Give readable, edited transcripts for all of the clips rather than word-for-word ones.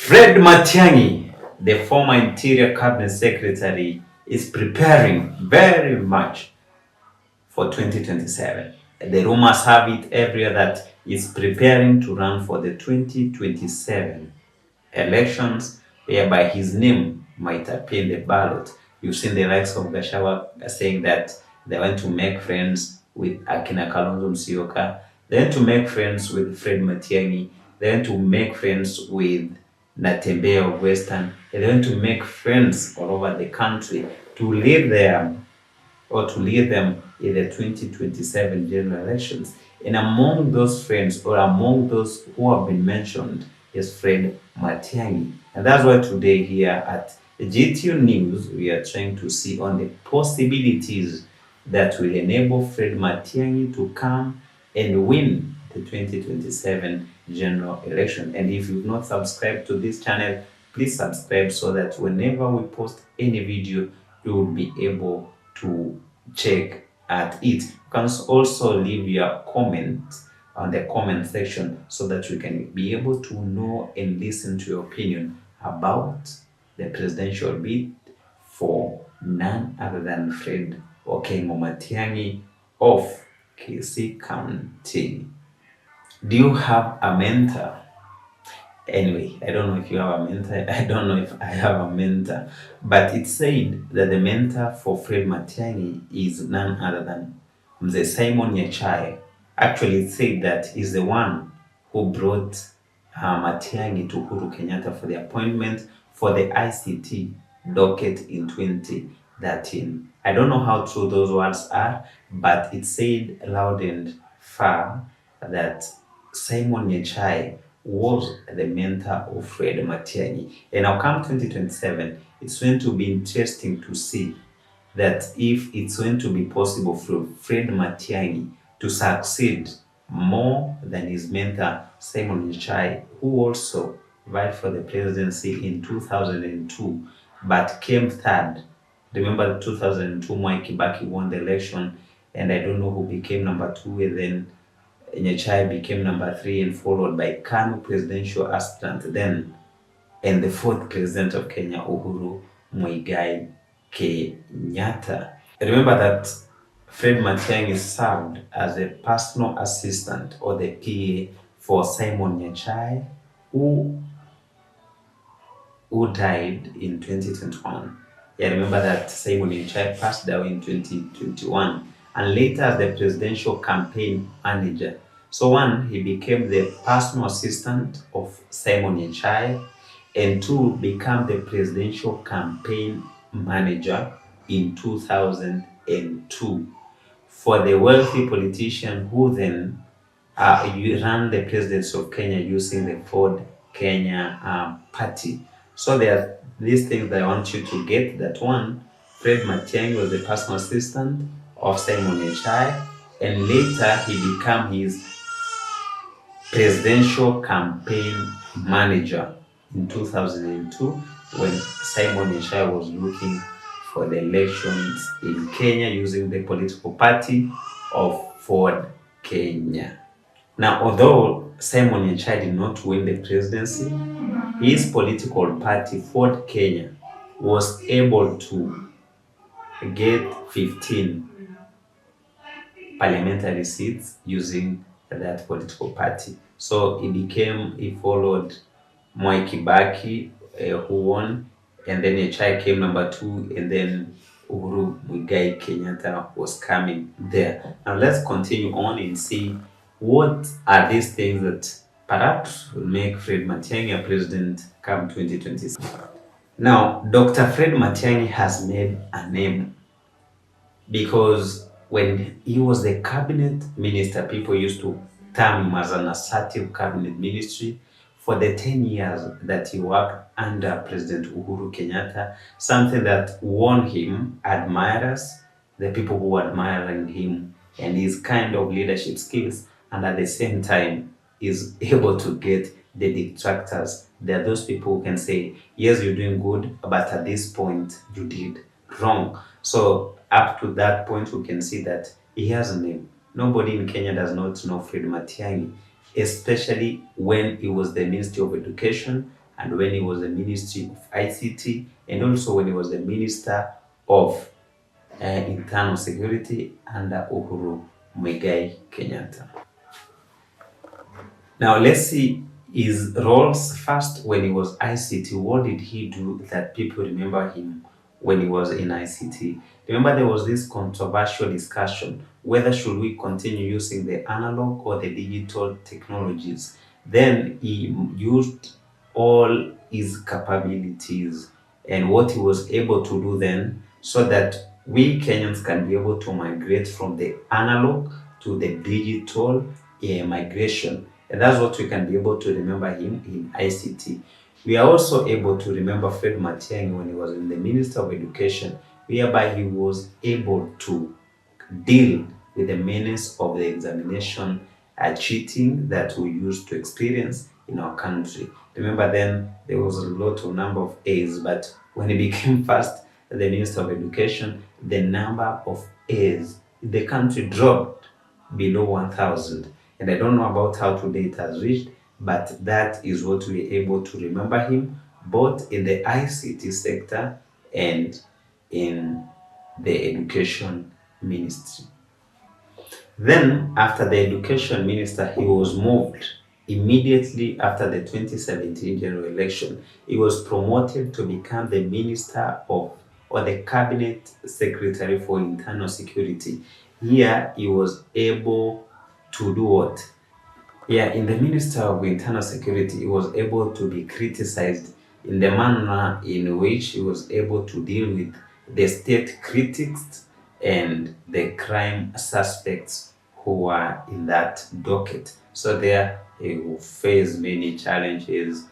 Fred Matiangi, the former Interior Cabinet Secretary, is preparing very much for 2027. The rumors have it everywhere that he's preparing to run for the 2027 elections, whereby his name might appear in the ballot. You've seen the likes of Gashawa saying that they want to make friends with Akina Kalonzo Musyoka, they want to make friends with Fred Matiangi, they want to make friends with Natembeya of Western, they want to make friends all over the country to lead them in the 2027 general elections. And among those friends, or among those who have been mentioned, is Fred Matiangi. And that's why today here at gtunenews, we are trying to see on the possibilities that will enable Fred Matiangi to come and win the 2027 general election. And if you've not subscribed to this channel, please subscribe so that whenever we post any video, you will be able to check at it. You can also leave your comment on the comment section so that we can be able to know and listen to your opinion about the presidential bid for none other than Fred Matiangi of Kisii County. Do you have a mentor? Anyway, I don't know if you have a mentor. I don't know if I have a mentor. But it's said that the mentor for Fred Matiangi is none other than Mzee Simon Nyachae. Actually, it's said that he's the one who brought Matiangi to Uhuru Kenyatta for the appointment for the ICT docket in 2013. I don't know how true those words are, but it's said loud and far that Simon Nyachae was the mentor of Fred Matiangi. And now come 2027, it's going to be interesting to see that if it's going to be possible for Fred Matiangi to succeed more than his mentor Simon Nyachae, who also vied for the presidency in 2002 but came third. Remember 2002, Mwai Kibaki won the election, and I don't know who became number 2, and then Nyachae became number 3 and followed by KANU presidential aspirant then, and the 4th president of Kenya, Uhuru Muigai Kenyatta. Remember that Fred Matiangi served as a personal assistant or the PA for Simon Nyachae, who died in 2021. Yeah, remember that Simon Nyachae passed away in 2021, and later as the presidential campaign manager. So one, he became the personal assistant of Simon Nyachae, and 2, became the presidential campaign manager in 2002 for the wealthy politician who then ran the presidency of Kenya using the Ford Kenya party. So there are these things that I want you to get. That one, Fred Matiangi was the personal assistant of Simon Nyachae, and later he became his presidential campaign manager in 2002 when Simon Nyachae was looking for the elections in Kenya using the political party of Ford Kenya. Now, although Simon Nyachae did not win the presidency, his political party, Ford Kenya, was able to get 15 parliamentary seats using that political party. So he followed Mwai Kibaki, who won, and then Nyachae came number 2, and then Uhuru Muigai Kenyatta was coming there. Now let's continue on and see what are these things that perhaps will make Fred Matiangi a president come 2026. Now, Dr. Fred Matiangi has made a name because when he was the cabinet minister, people used to term him as an assertive cabinet ministry. For the 10 years that he worked under President Uhuru Kenyatta, something that won him admirers, the people who were admiring him and his kind of leadership skills, and at the same time is able to get the detractors. There are those people who can say, yes, you're doing good, but at this point you did wrong. So up to that point, we can see that he has a name. Nobody in Kenya does not know Fred Matiangi, especially when he was the Ministry of Education and when he was the Ministry of ICT, and also when he was the Minister of Internal Security under Uhuru Muigai Kenyatta. Now let's see his roles first. When he was ICT, what did he do that people remember him when he was in ICT? Remember, there was this controversial discussion whether should we continue using the analog or the digital technologies. Then he used all his capabilities and what he was able to do then, so that we Kenyans can be able to migrate from the analog to the digital migration. And that's what we can be able to remember him in ICT. We are also able to remember Fred Matiangi when he was in the Minister of Education, whereby he was able to deal with the menace of the examination cheating that we used to experience in our country. Remember, then there was a lot of number of A's, but when he became first the Minister of Education, the number of A's in the country dropped below 1,000. And I don't know about how today it has reached, but that is what we are able to remember him, both in the ICT sector and in the education ministry. Then, after the education minister, he was moved immediately after the 2017 general election. He was promoted to become the minister of, or the cabinet secretary for internal security. Here, he was able to do what? Yeah, in the Minister of Internal Security, he was able to be criticized in the manner in which he was able to deal with the state critics and the crime suspects who were in that docket. So there he will face many challenges,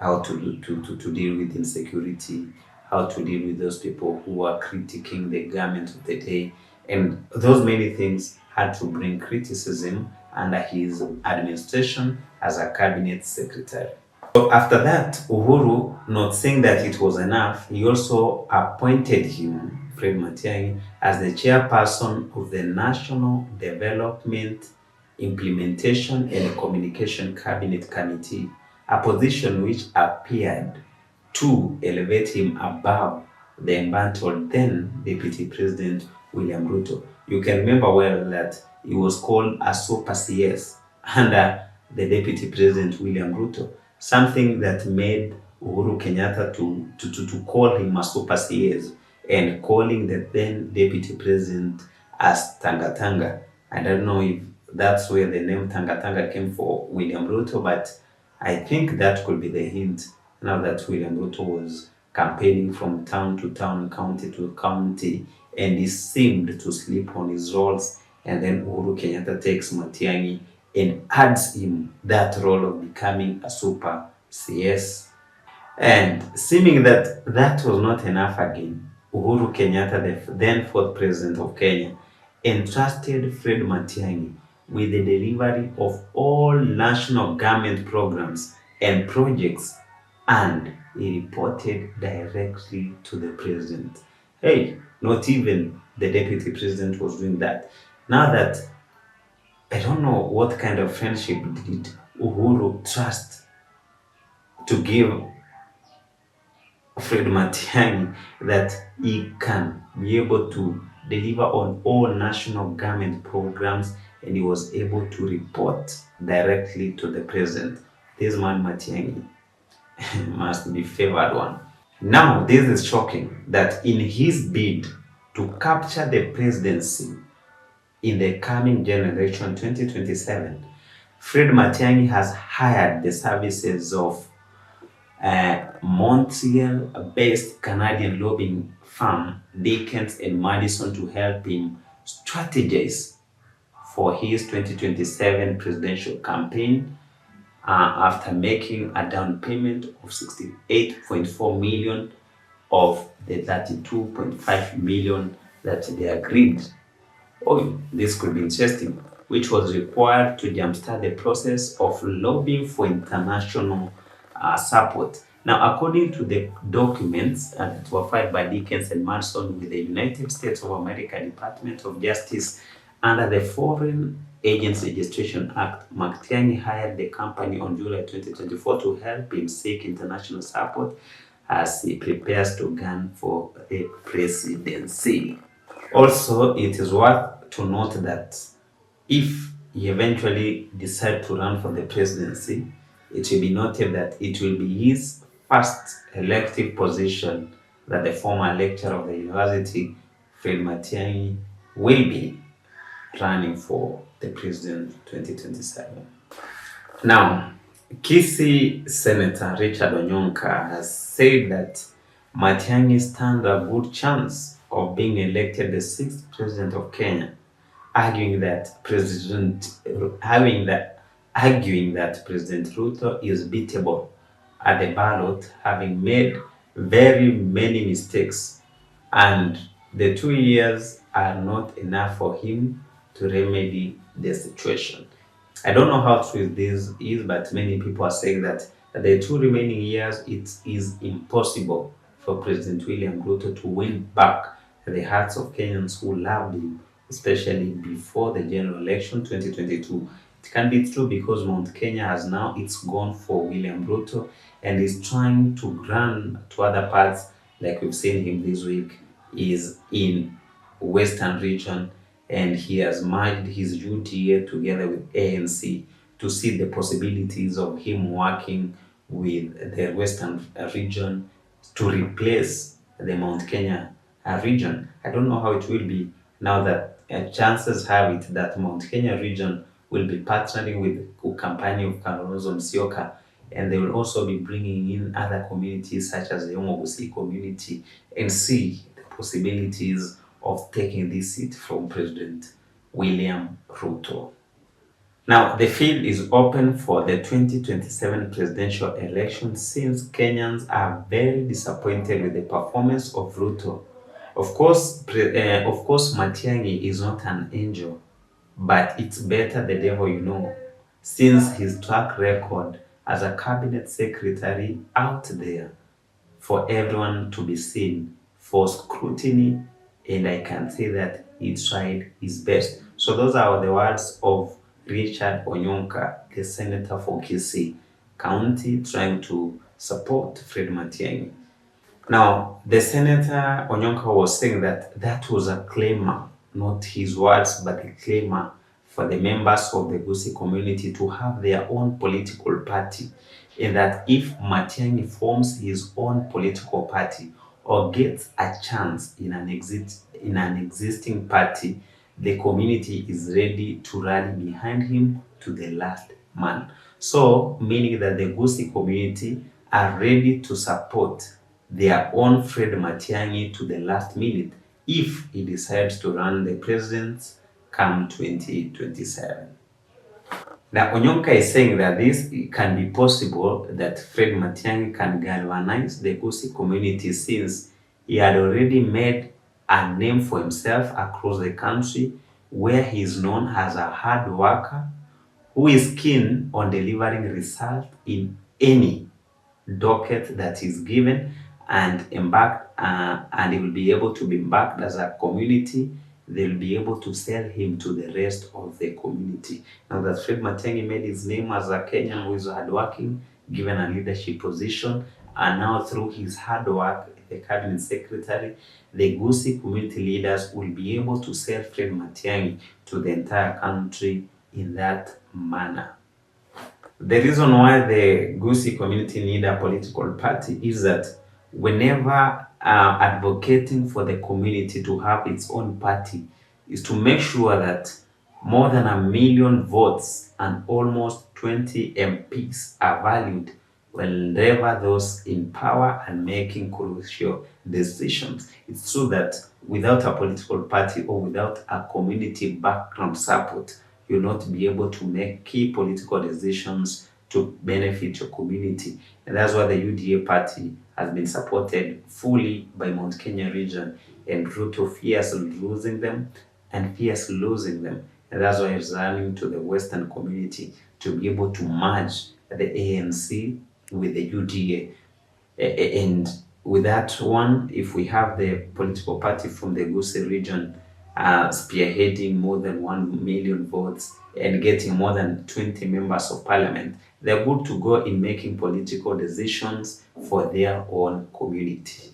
how to deal with insecurity, how to deal with those people who are critiquing the government of the day, and those many things had to bring criticism under his administration as a cabinet secretary. So after that, Uhuru, not saying that it was enough, he also appointed him, Fred Matiangi, as the chairperson of the National Development, Implementation and Communication Cabinet Committee, a position which appeared to elevate him above the embattled then Deputy President William Ruto. You can remember well that he was called a super CS under the Deputy President William Ruto, something that made Uhuru Kenyatta to call him a super CS and calling the then Deputy President as Tanga Tanga. I don't know if that's where the name Tanga Tanga came for William Ruto, but I think that could be the hint now that William Ruto was campaigning from town to town, county to county, and he seemed to sleep on his roles. And then Uhuru Kenyatta takes Matiangi and adds him that role of becoming a super CS. And seeming that that was not enough again, Uhuru Kenyatta, the then fourth president of Kenya, entrusted Fred Matiangi with the delivery of all national government programs and projects, and he reported directly to the president. Hey, not even the deputy president was doing that. Now that, I don't know what kind of friendship did Uhuru trust to give Fred Matiangi that he can be able to deliver on all national government programs, and he was able to report directly to the president. This man Matiangi must be favored one. Now, this is shocking that in his bid to capture the presidency in the coming generation 2027, Fred Matiangi has hired the services of Montreal-based Canadian lobbying firm Dickens and Madison to help him strategize for his 2027 presidential campaign after making a down payment of 68.4 million of the 32.5 million that they agreed. Oh, this could be interesting, which was required to jumpstart the process of lobbying for international support. Now, according to the documents that were filed by Dickens and Madison with the United States of America Department of Justice under the Foreign Agents Registration Act, Matiangi hired the company on July 2024 to help him seek international support as he prepares to run for the presidency. Also, it is worth to note that if he eventually decides to run for the presidency, it will be noted that it will be his first elective position that the former lecturer of the university, Fred Matiangi, will be running for the president 2027. Now, Kisii Senator Richard Onyonka has said that Matiangi stands a good chance of being elected the sixth president of Kenya, arguing that President Ruto is beatable at the ballot, having made very many mistakes, and the 2 years are not enough for him to remedy the situation. I don't know how true this is, but many people are saying that the 2 remaining years it is impossible for President William Ruto to win back the hearts of Kenyans who loved him, especially before the general election 2022. It can be true because Mount Kenya has now it's gone for William Ruto and is trying to run to other parts, like we've seen him this week, is in Western region, and he has merged his UTA together with ANC to see the possibilities of him working with the Western region to replace the Mount Kenya region. I don't know how it will be now that chances have it that Mount Kenya region will be partnering with the company of Kalonzo Musyoka, and they will also be bringing in other communities such as the Omogusi community and see the possibilities of taking this seat from President William Ruto. Now, the field is open for the 2027 presidential election since Kenyans are very disappointed with the performance of Ruto. Of course, Matiangi is not an angel, but it's better the devil you know, since his track record as a cabinet secretary out there for everyone to be seen for scrutiny, and I can say that he tried his best. So those are the words of Richard Onyonka, the senator for Kisii County, trying to support Fred Matiang'i. Now, the Senator Onyonka was saying that that was a claimer, not his words, but a claimer for the members of the Gusii community to have their own political party, and that if Matiang'i forms his own political party or gets a chance in an existing party, the community is ready to rally behind him to the last man. So, meaning that the Gusii community are ready to support their own Fred Matiang'i to the last minute if he decides to run the president come 2027. Now, Onyonka is saying that this can be possible, that Fred Matiang'i can galvanize the Gusii community since he had already made a name for himself across the country, where he is known as a hard worker who is keen on delivering results in any docket that is given, and he will be able to be embarked as a community. They'll be able to sell him to the rest of the community. Now that Fred Matiang'i made his name as a Kenyan who is hardworking, given a leadership position, and now through his hard work, the cabinet secretary, the Gusii community leaders will be able to sell Fred Matiang'i to the entire country in that manner. The reason why the Gusii community need a political party is that whenever advocating for the community to have its own party is to make sure that more than 1 million votes and almost 20 MPs are valued whenever those in power and making crucial decisions. It's true that without a political party or without a community background support, you'll not be able to make key political decisions to benefit your community. And that's why the UDA party has been supported fully by Mount Kenya region, and Ruto fears losing them. And that's why he's running to the Western community to be able to merge the ANC with the UDA. And with that one, if we have the political party from the Gusii region, spearheading more than 1 million votes and getting more than 20 members of parliament. They're good to go in making political decisions for their own community.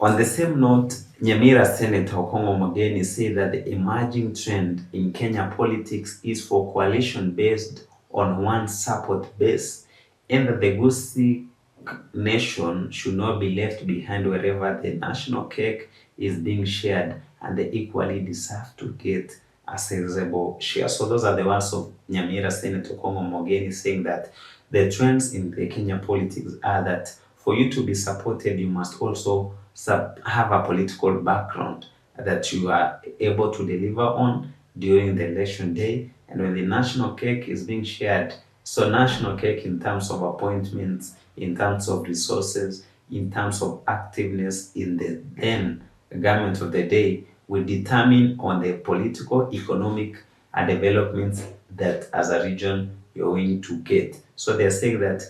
On the same note, Nyamira Senator Okongo Omogeni said that the emerging trend in Kenya politics is for coalition based on one support base, and that the Gusii nation should not be left behind wherever the national cake is being shared, and they equally deserve to get a sizable share. So those are the words of Nyamira Senator Okongo Omogeni, saying that the trends in the Kenya politics are that for you to be supported, you must also have a political background that you are able to deliver on during the election day. And when the national cake is being shared, so national cake in terms of appointments, in terms of resources, in terms of activeness in the then government of the day, will determine on the political, economic, and developments that as a region you're going to get. So they're saying that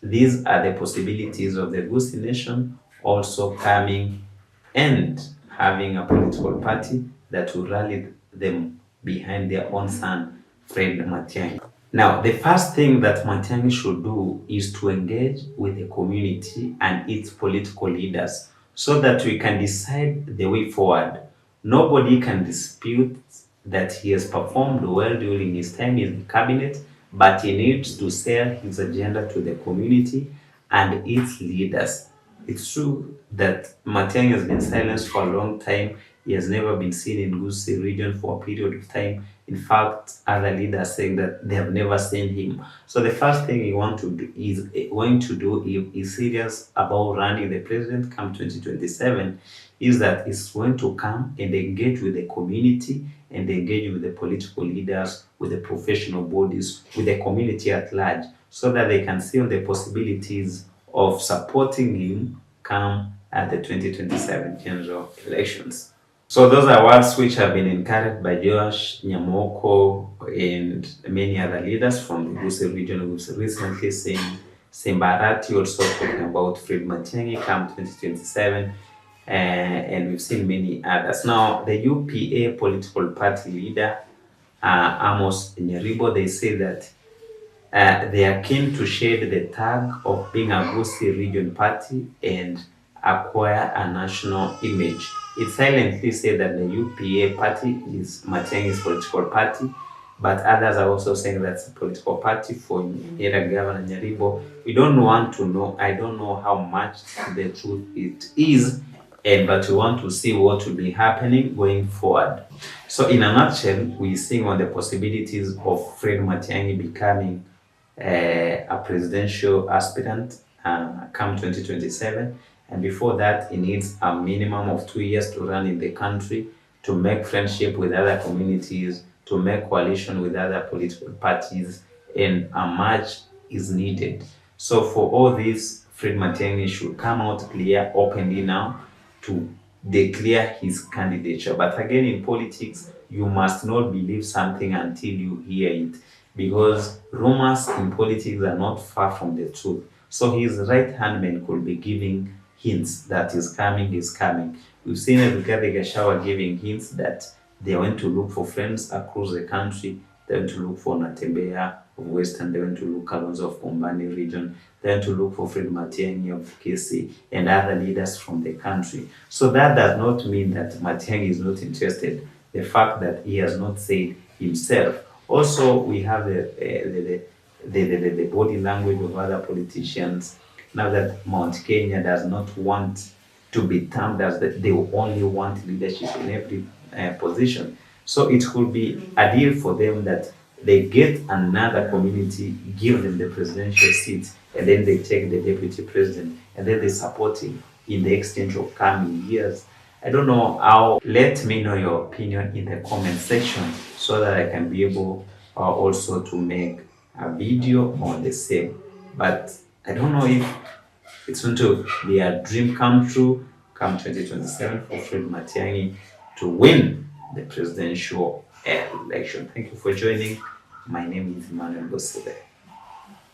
these are the possibilities of the Gusii nation also coming and having a political party that will rally them behind their own son, Fred Matiangi. Now, the first thing that Matiangi should do is to engage with the community and its political leaders so that we can decide the way forward. Nobody can dispute that he has performed well during his time in the cabinet, but he needs to sell his agenda to the community and its leaders. It's true that Matiang'i has been silenced for a long time. He has never been seen in Gusii region for a period of time. In fact, other leaders saying that they have never seen him. So the first thing he want to do is going to do if he's serious about running the president come 2027 is that he's going to come and engage with the community and engage with the political leaders, with the professional bodies, with the community at large, so that they can see on the possibilities of supporting him come at the 2027 general elections. So those are words which have been encouraged by Joash Nyamoko and many other leaders from the Gusii region who's recently saying Simbarati also talking about Fred Matiangi come 2027, and we've seen many others. Now, the UPA political party leader, Amos Nyaribo, they say that they are keen to shed the tag of being a Gusii region party and acquire a national image. It silently said that the UPA party is Matiangi's political party, but others are also saying that's a political party for Nyera Governor Nyaribo. We don't want to know, I don't know how much the truth it is, but we want to see what will be happening going forward. So in a nutshell, we're seeing on the possibilities of Fred Matiangi becoming a presidential aspirant come 2027, and before that he needs a minimum of 2 years to run in the country, to make friendship with other communities, to make coalition with other political parties, and a match is needed. So for all this, Fred Matiangi should come out clear openly now to declare his candidature. But again, in politics, you must not believe something until you hear it, because rumors in politics are not far from the truth. So his right hand man could be giving hints that is coming, is coming. We've seen Rigathi Gachagua giving hints that they went to look for friends across the country. They went to look for Natembeya of Western, they went to look Kalonzo of Kombani region, they went to look for Fred Matiangi of Kisii and other leaders from the country. So that does not mean that Matiangi is not interested. The fact that he has not said himself. Also, we have the body language of other politicians. Now that Mount Kenya does not want to be termed as that they only want leadership in every position. So it could be a deal for them that they get another community, give them the presidential seat, and then they take the deputy president, and then they support him in the exchange of coming years. I don't know how. Let me know your opinion in the comment section so that I can be able also to make a video on the same. But I don't know if it's going to be a dream come true come 2027 for Fred Matiangi to win the presidential election. Thank you for joining. My name is Emmanuel Bosile.